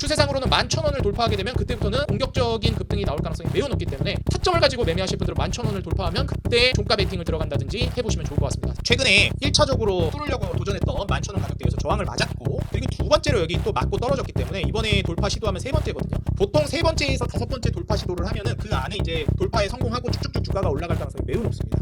추세상으로는 11,000원을 돌파하게 되면 그때부터는 공격적인 급등이 나올 가능성이 매우 높기 때문에 타점을 가지고 매매하실 분들은 11,000원을 돌파하면 그때 종가 베팅을 들어간다든지 해보시면 좋을 것 같습니다. 최근에 1차적으로 뚫으려고 도전했던 11,000원 가격대에서 저항을 맞았고, 그리고 두 번째로 여기 또 맞고 떨어졌기 때문에 이번에 돌파 시도하면 세 번째거든요. 보통 세 번째에서 다섯 번째 돌파 시도를 하면은 그 안에 이제 돌파에 성공하고 쭉쭉쭉 주가가 올라갈 가능성이 매우 높습니다.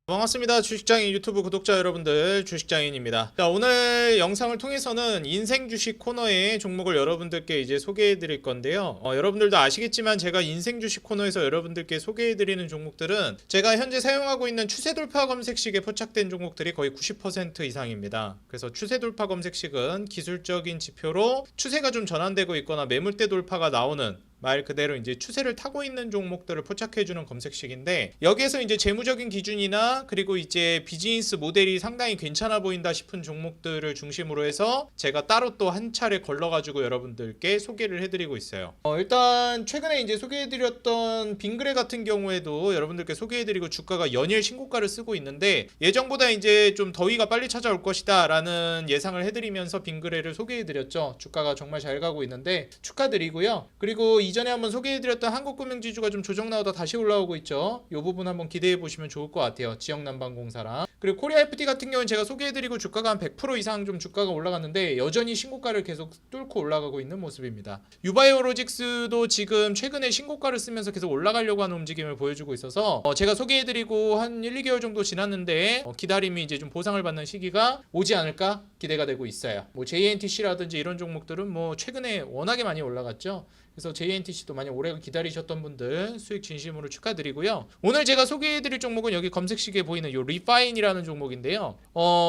반갑습니다. 주식장인 유튜브 구독자 여러분들, 주식장인입니다. 자, 오늘 영상을 통해서는 인생 주식 코너의 종목을 여러분들께 이제 소개해 드릴 건데요. 여러분들도 아시겠지만 제가 인생 주식 코너에서 여러분들께 소개해 드리는 종목들은 제가 현재 사용하고 있는 추세 돌파 검색식에 포착된 종목들이 거의 90% 이상입니다. 그래서 추세 돌파 검색식은 기술적인 지표로 추세가 좀 전환되고 있거나 매물대 돌파가 나오는, 말 그대로 이제 추세를 타고 있는 종목들을 포착해주는 검색식인데, 여기에서 이제 재무적인 기준이나 그리고 이제 비즈니스 모델이 상당히 괜찮아 보인다 싶은 종목들을 중심으로 해서 제가 따로 또 한 차례 걸러가지고 여러분들께 소개를 해드리고 있어요. 일단 최근에 이제 소개해드렸던 빙그레 같은 경우에도 여러분들께 소개해드리고 주가가 연일 신고가를 쓰고 있는데, 예정보다 이제 좀 더위가 빨리 찾아올 것이다 라는 예상을 해드리면서 빙그레를 소개해드렸죠. 주가가 정말 잘 가고 있는데 축하드리고요. 그리고 이전에 한번 소개해드렸던 한국금융지주가 좀 조정 나오다 다시 올라오고 있죠. 이 부분 한번 기대해 보시면 좋을 것 같아요. 지역난방공사랑. 그리고 코리아 FT 같은 경우는 제가 소개해드리고 주가가 한 100% 이상 좀 주가가 올라갔는데 여전히 신고가를 계속 뚫고 올라가고 있는 모습입니다. 유바이오로직스도 지금 최근에 신고가를 쓰면서 계속 올라가려고 하는 움직임을 보여주고 있어서 제가 소개해드리고 한 1, 2개월 정도 지났는데 기다림이 이제 좀 보상을 받는 시기가 오지 않을까 기대가 되고 있어요. 뭐 JNTC라든지 이런 종목들은 뭐 최근에 워낙에 많이 올라갔죠. 그래서 JNTC도 많이 오래 기다리셨던 분들 수익 진심으로 축하드리고요. 오늘 제가 소개해드릴 종목은 여기 검색식에 보이는 이 리파인이라는 종목인데요.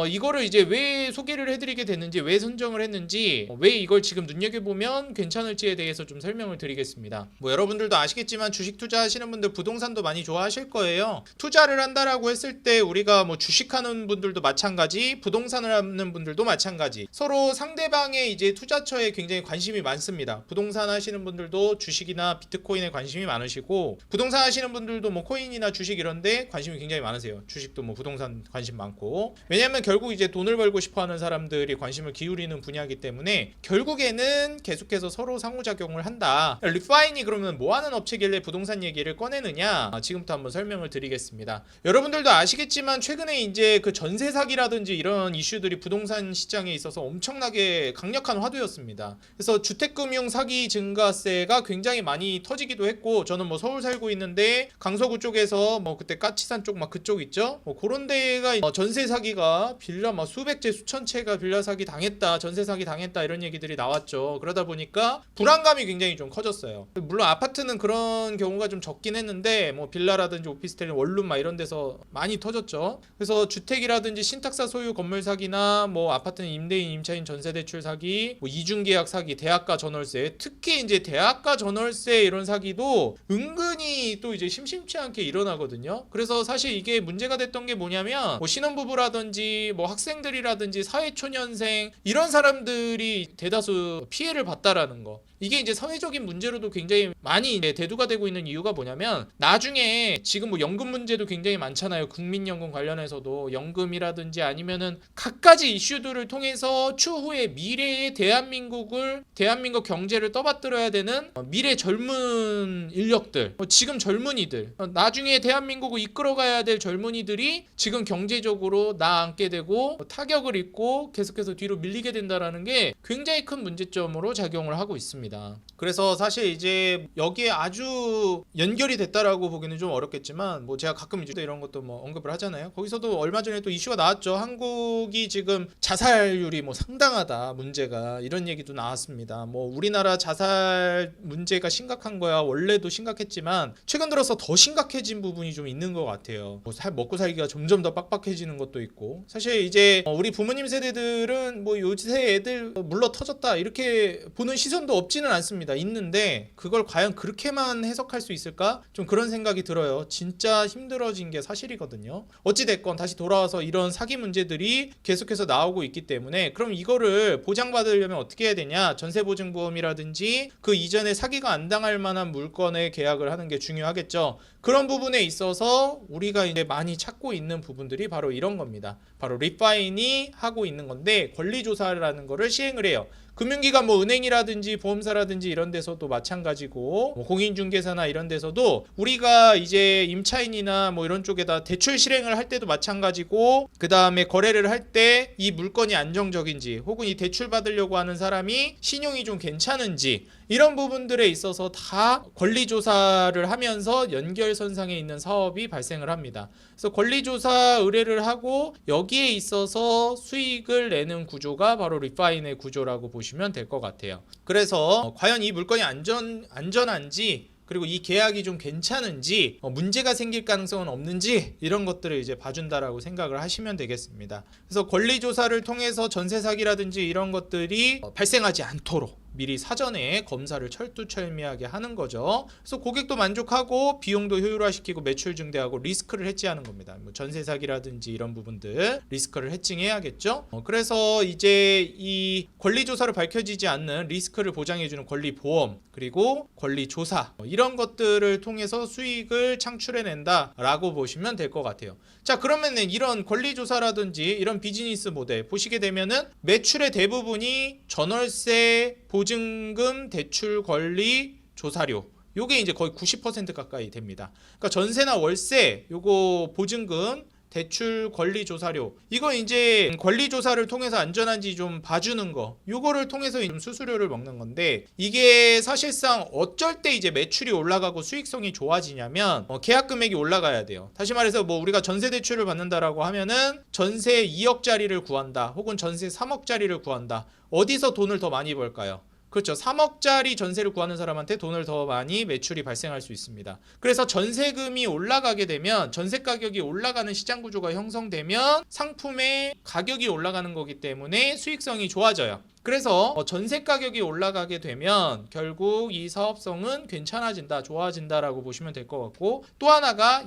이거를 이제 왜 소개를 해드리게 됐는지, 왜 선정을 했는지, 왜 이걸 지금 눈여겨보면 괜찮을지에 대해서 좀 설명을 드리겠습니다. 뭐 여러분들도 아시겠지만 주식 투자하시는 분들 부동산도 많이 좋아하실 거예요. 투자를 한다라고 했을 때 우리가 뭐 주식하는 분들도 마찬가지, 부동산을 하는 분들도 마찬가지, 서로 상대방의 이제 투자처에 굉장히 관심이 많습니다. 부동산 하시는 분들도 주식이나 비트코인에 관심이 많으시고, 부동산 하시는 분들도 뭐 코인이나 주식 이런데 관심이 굉장히 많으세요. 주식도 뭐 부동산 관심 많고, 왜냐하면 결국 이제 돈을 벌고 싶어하는 사람들이 관심을 기울이는 분야이기 때문에 결국에는 계속해서 서로 상호작용을 한다. 리파인이 그러면 뭐하는 업체길래 부동산 얘기를 꺼내느냐, 지금부터 한번 설명을 드리겠습니다. 여러분들도 아시겠지만 최근에 이제 그 전세 사기라든지 이런 이슈들이 부동산 시장에 있어서 엄청나게 강력한 화두였습니다. 그래서 주택금융 사기 증가세가 굉장히 많이 터지기도 했고, 저는 뭐 서울 살고 있는데 강서구 쪽에서 뭐 그때 까치산 쪽 막 그쪽 있죠. 뭐 그런 데가 전세 사기가 빌라 막 수백 채 수천 채가 빌라 사기 당했다, 전세 사기 당했다 이런 얘기들이 나왔죠. 그러다 보니까 불안감이 굉장히 좀 커졌어요. 물론 아파트는 그런 경우가 좀 적긴 했는데 뭐 빌라라든지 오피스텔, 원룸 막 이런 데서 많이 터졌죠. 그래서 주택이라든지 신탁사 소유 건물 사기나 뭐 아파트는 임대인 임차인 전세 대출 사기, 뭐 이중계약 사기, 대학가 전월세, 특히 이제 대학가 전월세 이런 사기도 은근히 또 이제 심심치 않게 일어나거든요. 그래서 사실 이게 문제가 됐던 게 뭐냐면, 뭐 신혼부부라든지 뭐 학생들이라든지 사회초년생 이런 사람들이 대다수 피해를 봤다라는 거. 이게 이제 사회적인 문제로도 굉장히 많이 이제 대두가 되고 있는 이유가 뭐냐면, 나중에 지금 뭐 연금 문제도 굉장히 많잖아요. 국민연금 관련해서도 연금이라든지 아니면은 갖가지 이슈들을 통해서 추후에 미래의 대한민국 경제를 떠받들어야 되는 미래 젊은 인력들, 지금 젊은이들, 나중에 대한민국을 이끌어가야 될 젊은이들이 지금 경제적으로 나앉게 되고 타격을 입고 계속해서 뒤로 밀리게 된다라는 게 굉장히 큰 문제점으로 작용을 하고 있습니다. 그래서 사실 이제 여기에 아주 연결이 됐다라고 보기는 좀 어렵겠지만, 뭐 제가 가끔 이제 이런 것도 뭐 언급을 하잖아요. 거기서도 얼마 전에 또 이슈가 나왔죠. 한국이 지금 자살률이 뭐 상당하다, 문제가, 이런 얘기도 나왔습니다. 뭐 우리나라 자살 문제가 심각한 거야 원래도 심각했지만 최근 들어서 더 심각해진 부분이 좀 있는 것 같아요. 뭐 먹고 살기가 점점 더 빡빡해지는 것도 있고, 사실 이제 우리 부모님 세대들은 뭐 요새 애들 물러 터졌다 이렇게 보는 시선도 없지 없지는 않습니다. 있는데 그걸 과연 그렇게만 해석할 수 있을까? 좀 그런 생각이 들어요. 진짜 힘들어진 게 사실이거든요. 어찌됐건 다시 돌아와서 이런 사기 문제들이 계속해서 나오고 있기 때문에 그럼 이거를 보장받으려면 어떻게 해야 되냐? 전세보증보험이라든지 그 이전에 사기가 안 당할 만한 물건의 계약을 하는 게 중요하겠죠. 그런 부분에 있어서 우리가 이제 많이 찾고 있는 부분들이 바로 이런 겁니다. 바로 리파인이 하고 있는 건데 권리조사라는 거를 시행을 해요. 금융기관 뭐 은행이라든지 보험사라든지 이런 데서도 마찬가지고 뭐 공인중개사나 이런 데서도 우리가 이제 임차인이나 뭐 이런 쪽에다 대출 실행을 할 때도 마찬가지고 그 다음에 거래를 할 때 이 물건이 안정적인지 혹은 이 대출 받으려고 하는 사람이 신용이 좀 괜찮은지 이런 부분들에 있어서 다 권리조사를 하면서 연결선상에 있는 사업이 발생을 합니다. 그래서 권리조사 의뢰를 하고 여기에 있어서 수익을 내는 구조가 바로 리파인의 구조라고 보시면 될 것 같아요. 그래서 과연 이 물건이 안전한지 그리고 이 계약이 좀 괜찮은지 문제가 생길 가능성은 없는지 이런 것들을 이제 봐준다라고 생각을 하시면 되겠습니다. 그래서 권리조사를 통해서 전세 사기라든지 이런 것들이 발생하지 않도록 미리 사전에 검사를 철두철미하게 하는 거죠. 그래서 고객도 만족하고 비용도 효율화시키고 매출 증대하고 리스크를 해지하는 겁니다. 뭐 전세 사기라든지 이런 부분들 리스크를 해칭해야겠죠. 그래서 이제 이 권리조사로 밝혀지지 않는 리스크를 보장해주는 권리보험 그리고 권리조사 이런 것들을 통해서 수익을 창출해낸다라고 보시면 될 것 같아요. 자, 그러면은 이런 권리조사라든지 이런 비즈니스 모델 보시게 되면은 매출의 대부분이 전월세, 보증금, 대출 권리, 조사료 요게 이제 거의 90% 가까이 됩니다. 그러니까 전세나 월세, 요거 보증금, 대출 권리 조사료 이거 이제 권리 조사를 통해서 안전한지 좀 봐주는 거 요거를 통해서 좀 수수료를 먹는 건데 이게 사실상 어쩔 때 이제 매출이 올라가고 수익성이 좋아지냐면 계약 금액이 올라가야 돼요. 다시 말해서 뭐 우리가 전세 대출을 받는다라고 하면은 전세 2억짜리를 구한다 혹은 전세 3억짜리를 구한다. 어디서 돈을 더 많이 벌까요? 그렇죠. 3억짜리 전세를 구하는 사람한테 돈을 더 많이 매출이 발생할 수 있습니다. 그래서 전세금이 올라가게 되면 전세 가격이 올라가는 시장 구조가 형성되면 상품의 가격이 올라가는 거기 때문에 수익성이 좋아져요. 그래서 전세 가격이 올라가게 되면 결국 이 사업성은 괜찮아진다, 좋아진다라고 보시면 될 것 같고 또 하나가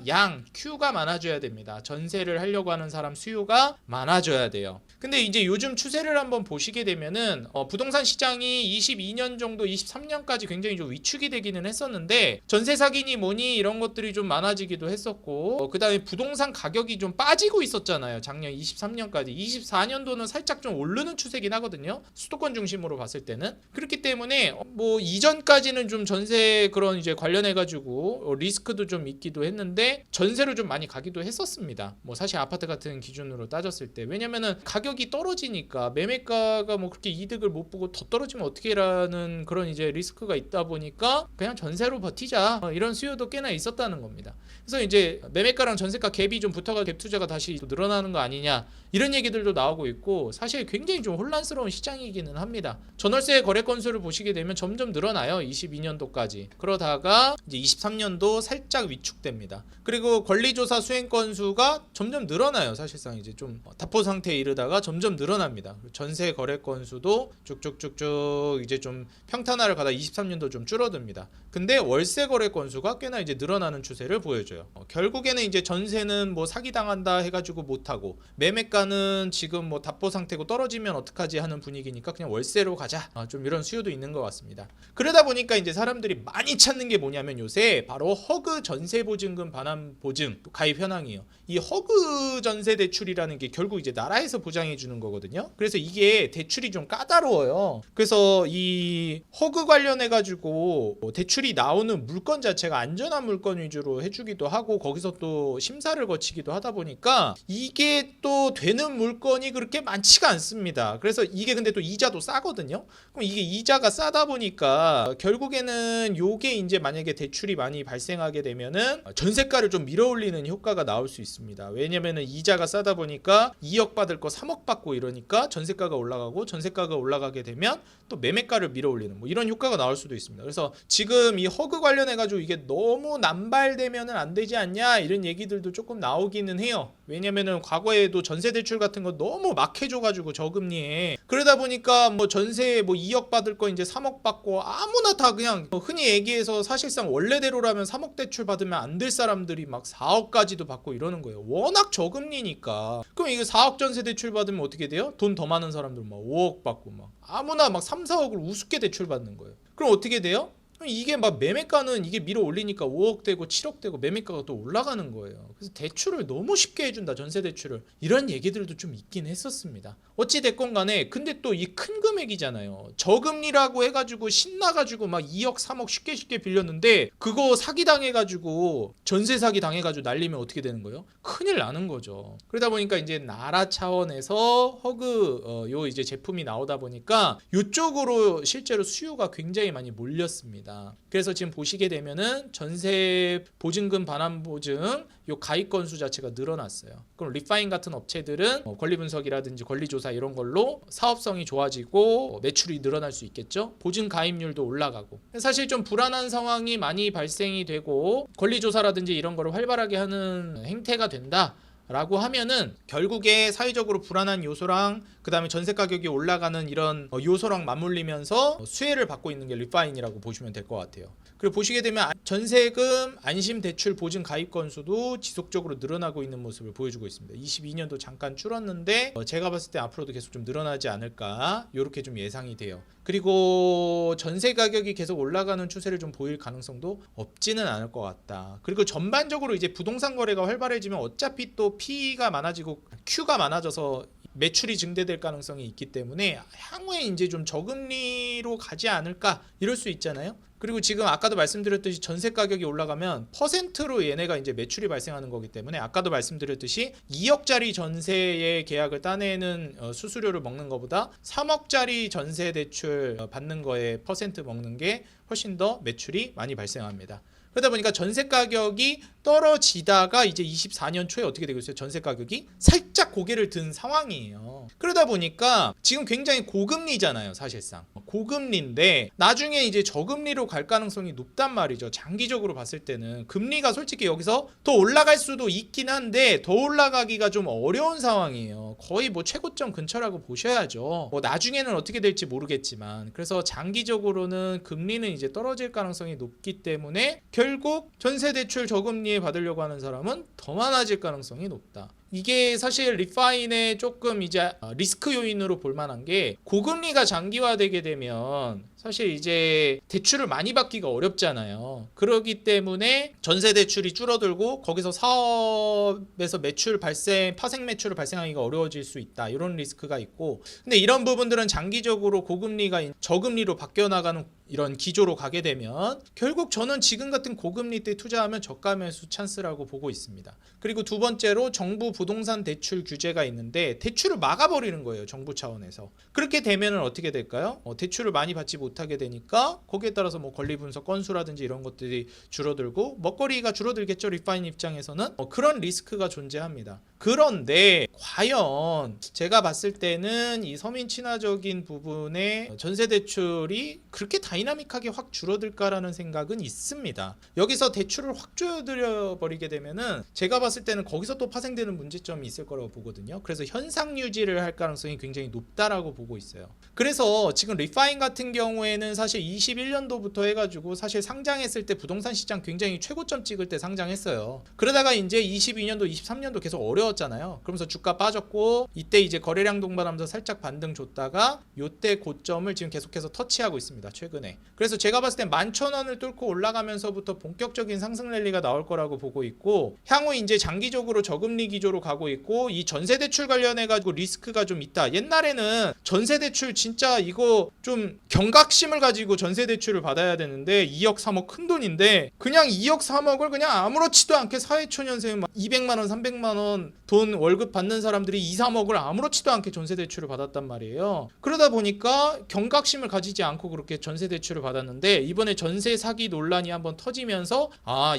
Q가 많아져야 됩니다. 전세를 하려고 하는 사람 수요가 많아져야 돼요. 근데 이제 요즘 추세를 한번 보시게 되면은 부동산 시장이 22년 정도, 23년까지 굉장히 좀 위축이 되기는 했었는데 전세 사기니 뭐니 이런 것들이 좀 많아지기도 했었고 그 다음에 부동산 가격이 좀 빠지고 있었잖아요. 작년 23년까지. 24년도는 살짝 좀 오르는 추세긴 하거든요. 수도권 중심으로 봤을 때는 그렇기 때문에 뭐 이전까지는 좀 전세 그런 이제 관련해 가지고 리스크도 좀 있기도 했는데 전세로 좀 많이 가기도 했었습니다. 뭐 사실 아파트 같은 기준으로 따졌을 때 왜냐면은 가격이 떨어지니까 매매가가 뭐 그렇게 이득을 못 보고 더 떨어지면 어떻게라는 그런 이제 리스크가 있다 보니까 그냥 전세로 버티자 이런 수요도 꽤나 있었다는 겁니다. 그래서 이제 매매가랑 전세가 갭이 좀 붙어가 갭 투자가 다시 늘어나는 거 아니냐 이런 얘기들도 나오고 있고 사실 굉장히 좀 혼란스러운 시장이기는 합니다. 전월세 거래 건수를 보시게 되면 점점 늘어나요. 22년도까지. 그러다가 이제 23년도 살짝 위축됩니다. 그리고 권리조사 수행 건수가 점점 늘어나요. 사실상 이제 좀 답보 상태에 이르다가 점점 늘어납니다. 전세 거래 건수도 쭉쭉쭉쭉 이제 좀 평탄화를 가다 23년도 좀 줄어듭니다. 근데 월세 거래 건수가 꽤나 이제 늘어나는 추세를 보여줘요. 결국에는 이제 전세는 뭐 사기당한다 해가지고 못하고 매매가는 지금 뭐 답보 상태고 떨어지면 어떡하지 하는 분위기니까 그냥 월세로 가자. 좀 이런 수요도 있는 것 같습니다. 그러다 보니까 이제 사람들이 많이 찾는 게 뭐냐면 요새 바로 허그 전세보증금 반환 보증 가입 현황이에요. 이 허그 전세 대출이라는 게 결국 이제 나라에서 보장해 주는 거거든요. 그래서 이게 대출이 좀 까다로워요. 그래서 이 허그 관련해 가지고 대출이 나오는 물건 자체가 안전한 물건 위주로 해주기도 하고 거기서 또 심사를 거치기도 하다 보니까 이게 또 되는 물건이 그렇게 많지가 않습니다. 그래서 이게 근데 또 이자도 싸거든요. 그럼 이게 이자가 싸다 보니까 결국에는 요게 이제 만약에 대출이 많이 발생하게 되면은 전세가를 좀 밀어올리는 효과가 나올 수 있습니다. 왜냐면은 이자가 싸다 보니까 2억 받을 거 3억 받고 이러니까 전세가가 올라가고 전세가가 올라가게 되면 또 매매 매매가를 밀어올리는 뭐 이런 효과가 나올 수도 있습니다. 그래서 지금 이 허그 관련해가지고 이게 너무 남발되면은 안 되지 않냐 이런 얘기들도 조금 나오기는 해요. 왜냐면은 과거에도 전세 대출 같은 거 너무 막 해줘가지고 저금리에 그러다 보니까 뭐 전세 뭐 2억 받을 거 이제 3억 받고 아무나 다 그냥 흔히 얘기해서 사실상 원래대로라면 3억 대출 받으면 안 될 사람들이 막 4억까지도 받고 이러는 거예요. 워낙 저금리니까. 그럼 이거 4억 전세 대출 받으면 어떻게 돼요? 돈 더 많은 사람들 막 5억 받고 막 아무나 막 3, 4억을 우습게 대출 받는 거예요. 그럼 어떻게 돼요? 이게 막 매매가는 이게 밀어 올리니까 5억 되고 7억 되고 매매가가 또 올라가는 거예요. 그래서 대출을 너무 쉽게 해준다, 전세 대출을. 이런 얘기들도 좀 있긴 했었습니다. 어찌 됐건 간에 근데 또 이 큰 금액이잖아요. 저금리라고 해가지고 신나가지고 막 2억 3억 쉽게 빌렸는데 그거 사기 당해가지고 전세 사기 당해가지고 날리면 어떻게 되는 거예요? 큰일 나는 거죠. 그러다 보니까 이제 나라 차원에서 허그 요 이제 제품이 나오다 보니까 이쪽으로 실제로 수요가 굉장히 많이 몰렸습니다. 그래서 지금 보시게 되면은 전세 보증금 반환 보증 요 가입 건수 자체가 늘어났어요. 그럼 리파인 같은 업체들은 권리 분석이라든지 권리 조사 이런 걸로 사업성이 좋아지고 매출이 늘어날 수 있겠죠. 보증 가입률도 올라가고. 사실 좀 불안한 상황이 많이 발생이 되고 권리 조사라든지 이런 거를 활발하게 하는 행태가 된다. 라고 하면은 결국에 사회적으로 불안한 요소랑 그 다음에 전세 가격이 올라가는 이런 요소랑 맞물리면서 수혜를 받고 있는 게 리파인이라고 보시면 될 것 같아요. 그리고 보시게 되면 전세금 안심 대출 보증 가입 건수도 지속적으로 늘어나고 있는 모습을 보여주고 있습니다. 22년도 잠깐 줄었는데 제가 봤을 때 앞으로도 계속 좀 늘어나지 않을까 이렇게 좀 예상이 돼요. 그리고 전세 가격이 계속 올라가는 추세를 좀 보일 가능성도 없지는 않을 것 같다. 그리고 전반적으로 이제 부동산 거래가 활발해지면 어차피 또 P가 많아지고 Q가 많아져서 매출이 증대될 가능성이 있기 때문에 향후에 이제 좀 저금리로 가지 않을까 이럴 수 있잖아요. 그리고 지금 아까도 말씀드렸듯이 전세 가격이 올라가면 퍼센트로 얘네가 이제 매출이 발생하는 거기 때문에 아까도 말씀드렸듯이 2억짜리 전세의 계약을 따내는 수수료를 먹는 것보다 3억짜리 전세 대출 받는 거에 퍼센트 먹는 게 훨씬 더 매출이 많이 발생합니다. 그러다 보니까 전세 가격이 떨어지다가 이제 24년 초에 어떻게 되고 있어요? 전세 가격이 살짝 고개를 든 상황이에요. 그러다 보니까 지금 굉장히 고금리잖아요, 사실상. 고금리인데 나중에 이제 저금리로 갈 가능성이 높단 말이죠. 장기적으로 봤을 때는 금리가 솔직히 여기서 더 올라갈 수도 있긴 한데 더 올라가기가 좀 어려운 상황이에요. 거의 뭐 최고점 근처라고 보셔야죠. 뭐 나중에는 어떻게 될지 모르겠지만 그래서 장기적으로는 금리는 이제 떨어질 가능성이 높기 때문에 결국 전세 대출 저금리에 받으려고 하는 사람은 더 많아질 가능성이 높다. 이게 사실 리파인의 조금 이제 리스크 요인으로 볼 만한 게 고금리가 장기화되게 되면 사실 이제 대출을 많이 받기가 어렵잖아요. 그렇기 때문에 전세 대출이 줄어들고 거기서 사업에서 매출 발생, 파생 매출을 발생하기가 어려워질 수 있다. 이런 리스크가 있고 근데 이런 부분들은 장기적으로 고금리가 저금리로 바뀌어 나가는 이런 기조로 가게 되면 결국 저는 지금 같은 고금리 때 투자하면 저가 매수 찬스라고 보고 있습니다. 그리고 두 번째로 정부 부동산 대출 규제가 있는데 대출을 막아버리는 거예요. 정부 차원에서. 그렇게 되면 어떻게 될까요? 대출을 많이 받지 못하게 되니까 거기에 따라서 뭐 권리 분석 건수라든지 이런 것들이 줄어들고 먹거리가 줄어들겠죠. 리파인 입장에서는 그런 리스크가 존재합니다. 그런데 과연 제가 봤을 때는 이 서민 친화적인 부분에 전세 대출이 그렇게 다이나믹하게 확 줄어들까라는 생각은 있습니다. 여기서 대출을 확 줄여들여 버리게 되면은 제가 봤을 때는 거기서 또 파생되는 문제점이 있을 거라고 보거든요. 그래서 현상 유지를 할 가능성이 굉장히 높다라고 보고 있어요. 그래서 지금 리파인 같은 경우에는 사실 21년도부터 해가지고 사실 상장했을 때 부동산 시장 굉장히 최고점 찍을 때 상장했어요. 그러다가 이제 22년도, 23년도 계속 어려웠잖아요. 그러면서 주가 빠졌고 이때 이제 거래량 동반하면서 살짝 반등 줬다가 요때 고점을 지금 계속해서 터치하고 있습니다. 최근에. 그래서 제가 봤을 땐 11,000원을 뚫고 올라가면서부터 본격적인 상승 랠리가 나올 거라고 보고 있고 향후 이제 장기적으로 저금리 기조로 가고 있고 이 전세 대출 관련해 가지고 리스크가 좀 있다. 옛날에는 전세 대출 진짜 이거 좀 경각심을 가지고 전세 대출을 받아야 되는데 2억 3억 큰 돈인데 그냥 2억 3억을 그냥 아무렇지도 않게 사회초년생 막 200만 원 300만 원 돈 월급 받는 사람들이 2, 3억을 아무렇지도 않게 전세 대출을 받았단 말이에요. 그러다 보니까 경각심을 가지지 않고 그렇게 전세 대출을 받았는데 이번에 전세 사기 논란이 한번 터지면서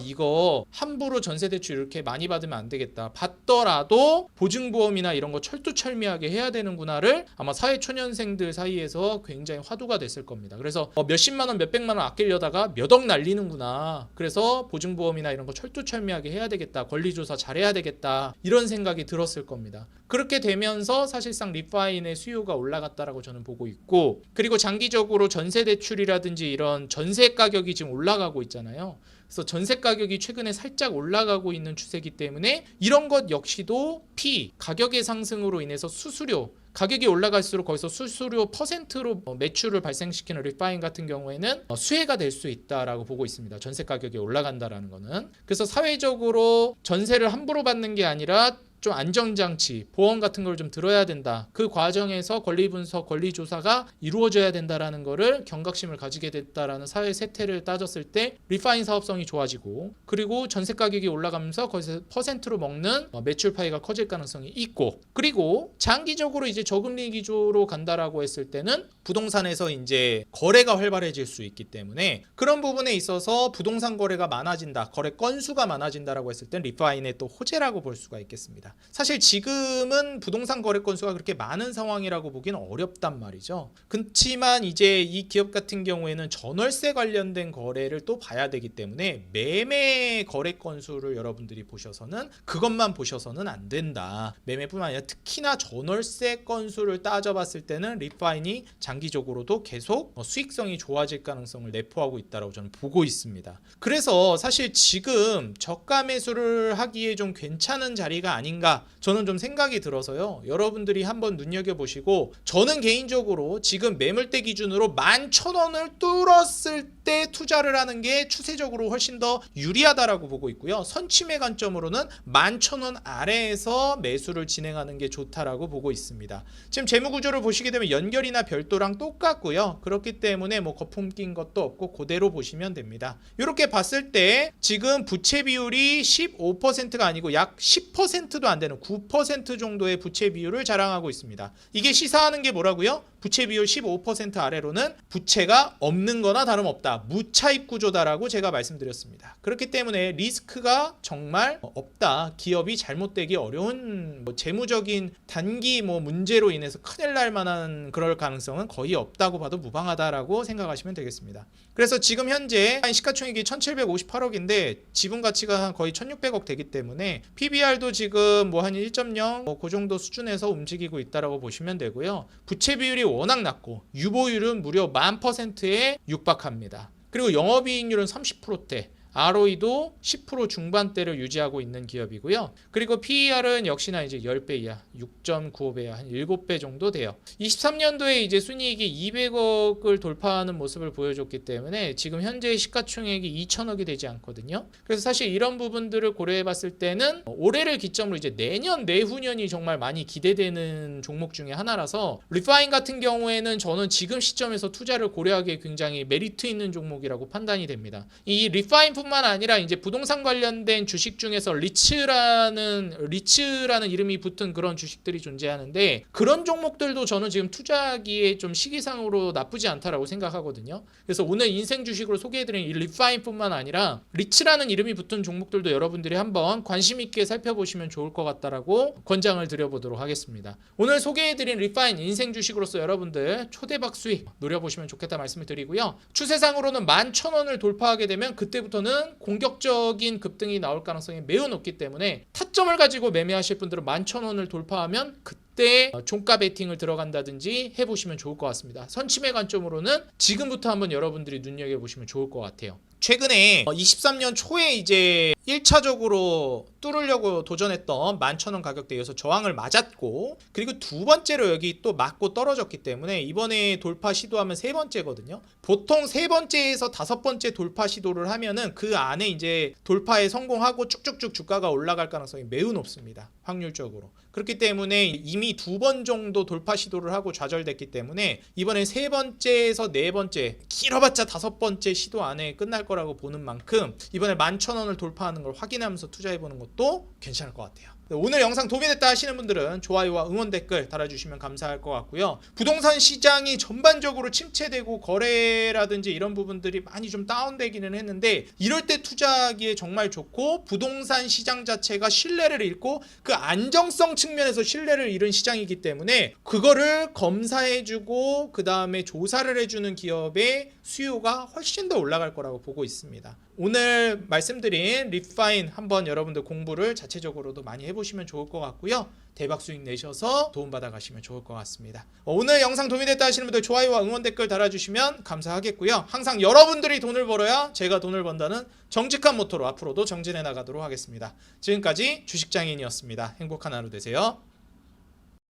이거 함부로 전세 대출 이렇게 많이 받으면 안 되겠다. 받더라도 보증보험이나 이런 거 철두철미하게 해야 되는구나를 아마 사회초년생들 사이에서 굉장히 화두가 됐을 겁니다. 그래서 몇십만 원, 몇백만 원 아끼려다가 몇 억 날리는구나. 그래서 보증보험이나 이런 거 철두철미하게 해야 되겠다. 권리조사 잘해야 되겠다. 이런 생각이 들었을 겁니다. 그렇게 되면서 사실상 리파인의 수요가 올라갔다라고 저는 보고 있고, 그리고 장기적으로 전세 대출이라든지 이런 전세 가격이 지금 올라가고 있잖아요. 그래서 전세 가격이 최근에 살짝 올라가고 있는 추세이기 때문에 이런 것 역시도 가격의 상승으로 인해서 수수료, 가격이 올라갈수록 거기서 수수료 퍼센트로 매출을 발생시키는 리파인 같은 경우에는 수혜가 될 수 있다라고 보고 있습니다. 전세 가격이 올라간다라는 거는. 그래서 사회적으로 전세를 함부로 받는 게 아니라 좀 안정장치, 보험 같은 걸 좀 들어야 된다. 그 과정에서 권리분석, 권리조사가 이루어져야 된다라는 거를 경각심을 가지게 됐다라는 사회 세태를 따졌을 때 리파인 사업성이 좋아지고, 그리고 전세 가격이 올라가면서 거기서 퍼센트로 먹는 매출 파이가 커질 가능성이 있고, 그리고 장기적으로 이제 저금리 기조로 간다라고 했을 때는 부동산에서 이제 거래가 활발해질 수 있기 때문에 그런 부분에 있어서 부동산 거래가 많아진다, 거래 건수가 많아진다라고 했을 땐 리파인의 또 호재라고 볼 수가 있겠습니다. 사실 지금은 부동산 거래 건수가 그렇게 많은 상황이라고 보기는 어렵단 말이죠. 그렇지만 이제 이 기업 같은 경우에는 전월세 관련된 거래를 또 봐야 되기 때문에 매매 거래 건수를 여러분들이 보셔서는, 그것만 보셔서는 안 된다. 매매뿐만 아니라 특히나 전월세 건수를 따져봤을 때는 리파인이 장기적으로도 계속 수익성이 좋아질 가능성을 내포하고 있다고 저는 보고 있습니다. 그래서 사실 지금 저가 매수를 하기에 좀 괜찮은 자리가 아닌가 저는 좀 생각이 들어서요. 여러분들이 한번 눈여겨보시고, 저는 개인적으로 지금 매물대 기준으로 11,000원을 뚫었을 때 투자를 하는 게 추세적으로 훨씬 더 유리하다라고 보고 있고요. 선취매 관점으로는 11,000원 아래에서 매수를 진행하는 게 좋다라고 보고 있습니다. 지금 재무구조를 보시게 되면 연결이나 별도랑 똑같고요. 그렇기 때문에 뭐 거품 낀 것도 없고 그대로 보시면 됩니다. 이렇게 봤을 때 지금 부채 비율이 15%가 아니고 약 10%도 안 되는 9% 정도의 부채 비율을 자랑하고 있습니다. 이게 시사하는 게 뭐라고요? 부채 비율 15% 아래로는 부채가 없는 거나 다름없다. 무차입 구조다라고 제가 말씀드렸습니다. 그렇기 때문에 리스크가 정말 없다. 기업이 잘못되기 어려운 재무적인 단기 문제로 인해서 큰일 날 만한 그럴 가능성은 거의 없다고 봐도 무방하다라고 생각하시면 되겠습니다. 그래서 지금 현재 시가총액이 1758억인데 지분 가치가 거의 1600억 되기 때문에 PBR도 지금 한 1.0 그 정도 수준에서 움직이고 있다라고 보시면 되고요. 부채 비율이 워낙 낮고 유보율은 무려 1000%에 육박합니다. 그리고 영업이익률은 30%대, ROE도 10% 중반대를 유지하고 있는 기업이고요. 그리고 PER은 역시나 이제 10배 이하, 6.95배, 한 7배 정도 돼요. 23년도에 이제 순이익이 200억을 돌파하는 모습을 보여줬기 때문에 지금 현재 시가총액이 2천억이 되지 않거든요. 그래서 사실 이런 부분들을 고려해 봤을 때는 올해를 기점으로 이제 내년, 내후년이 정말 많이 기대되는 종목 중에 하나라서 리파인 같은 경우에는 저는 지금 시점에서 투자를 고려하기에 굉장히 메리트 있는 종목이라고 판단이 됩니다. 이 리파인 뿐만 아니라 이제 부동산 관련된 주식 중에서 리츠라는 이름이 붙은 그런 주식들이 존재하는데, 그런 종목들도 저는 지금 투자하기에 좀 시기상으로 나쁘지 않다라고 생각하거든요. 그래서 오늘 인생 주식으로 소개해드린 이 리파인뿐만 아니라 리츠라는 이름이 붙은 종목들도 여러분들이 한번 관심 있게 살펴보시면 좋을 것 같다라고 권장을 드려보도록 하겠습니다. 오늘 소개해드린 리파인 인생 주식으로서 여러분들 초대박 수익 노려보시면 좋겠다 말씀을 드리고요. 추세상으로는 11,000원을 돌파하게 되면 그때부터는 공격적인 급등이 나올 가능성이 매우 높기 때문에 타점을 가지고 매매하실 분들은 11,000원을 돌파하면 그때 종가 베팅을 들어간다든지 해보시면 좋을 것 같습니다. 선침의 관점으로는 지금부터 한번 여러분들이 눈여겨보시면 좋을 것 같아요. 최근에 23년 초에 이제 1차적으로 뚫으려고 도전했던 11,000원 가격대에서 저항을 맞았고, 그리고 두 번째로 여기 또 맞고 떨어졌기 때문에 이번에 돌파 시도하면 세 번째거든요. 보통 세 번째에서 다섯 번째 돌파 시도를 하면은 그 안에 이제 돌파에 성공하고 쭉쭉쭉 주가가 올라갈 가능성이 매우 높습니다. 확률적으로. 그렇기 때문에 이미 두 번 정도 돌파 시도를 하고 좌절됐기 때문에 이번에 세 번째에서 네 번째, 길어봤자 다섯 번째 시도 안에 끝날 거라고 보는 만큼 이번에 11,000원을 돌파하는 걸 확인하면서 투자해보는 것도 괜찮을 것 같아요. 오늘 영상 도움이 됐다 하시는 분들은 좋아요와 응원 댓글 달아주시면 감사할 것 같고요. 부동산 시장이 전반적으로 침체되고 거래라든지 이런 부분들이 많이 좀 다운되기는 했는데 이럴 때 투자하기에 정말 좋고 부동산 시장 자체가 신뢰를 잃고 그 안정성 측면에서 신뢰를 잃은 시장이기 때문에 그거를 검사해주고 그 다음에 조사를 해주는 기업의 수요가 훨씬 더 올라갈 거라고 보고 있습니다. 오늘 말씀드린 리파인 한번 여러분들 공부를 자체적으로도 많이 해보시면 좋을 것 같고요. 대박 수익 내셔서 도움받아 가시면 좋을 것 같습니다. 오늘 영상 도움이 됐다 하시는 분들 좋아요와 응원 댓글 달아주시면 감사하겠고요. 항상 여러분들이 돈을 벌어야 제가 돈을 번다는 정직한 모토로 앞으로도 정진해 나가도록 하겠습니다. 지금까지 주식장인이었습니다. 행복한 하루 되세요.